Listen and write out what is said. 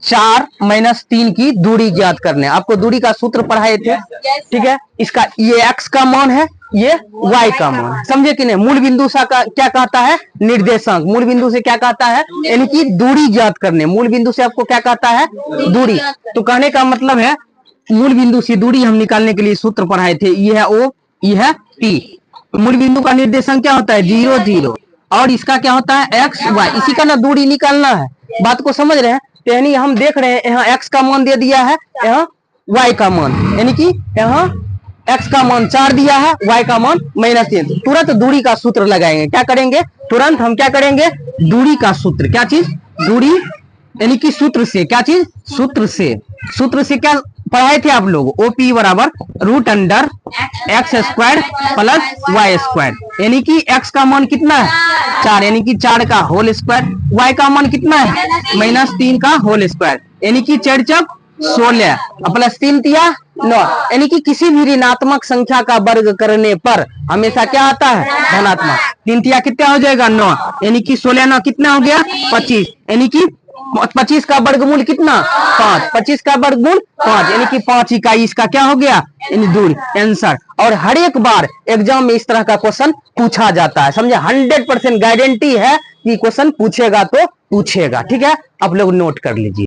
4 - 3 की दूरी ज्ञात करने। आपको दूरी का सूत्र पढ़ाए थे, ठीक है। इसका ये x का मान है, ये y का मान है, समझे कि नहीं। मूल बिंदु सा का क्या कहता है, निर्देशांक। मूल बिंदु से क्या कहता है, यानी कि दूरी ज्ञात करने। मूल बिंदु से आपको क्या कहता है, दूरी। तो कहने का मतलब है मूल बिंदु से दूरी हम निकालने के लिए सूत्र पढ़ाए थे, ये है O, ये है P। मूल बिंदु का निर्देशांक क्या होता है, 0 0, और इसका क्या होता है x y। इसी का ना दूरी निकालना है। बात को समझ रहे हैं। तो यानी हम देख रहे हैं यहाँ x का मान दे दिया है, यहाँ y का मान, यानी कि यहाँ x का मान 4 दिया है, y का मान -3। तुरंत दूरी का सूत्र लगाएंगे। क्या करेंगे, तुरंत हम क्या करेंगे, दूरी का सूत्र। क्या चीज, दूरी, यानी कि सूत्र से। क्या चीज, सूत्र से। सूत्र से क्या पढ़ाए थे आप लोग, OP बराबर √x² + y²। यानी कि x का मान कितना है, 4, यानी कि 4 का होल स्क्वायर। y का मान कितना है, -3 का होल स्क्वायर, यानी कि 4 × 16 +3 × 9। यानी कि किसी भी ऋणात्मक संख्या का वर्ग करने पर हमेशा क्या आता है, धनात्मक। 3 × कितना हो जाएगा, 9, यानी कि 16 9 कितना हो गया, 25। यानी कि 25 का वर्गमूल कितना, 5। 25 का वर्गमूल 5, यानी कि 5 इकाई इसका क्या हो गया, यानी दूरी, आंसर। और हर एक बार एग्जाम में इस तरह का क्वेश्चन पूछा जाता है, समझे। 100% गारंटी है कि क्वेश्चन पूछेगा तो पूछेगा, ठीक है। आप लोग नोट कर लीजिए।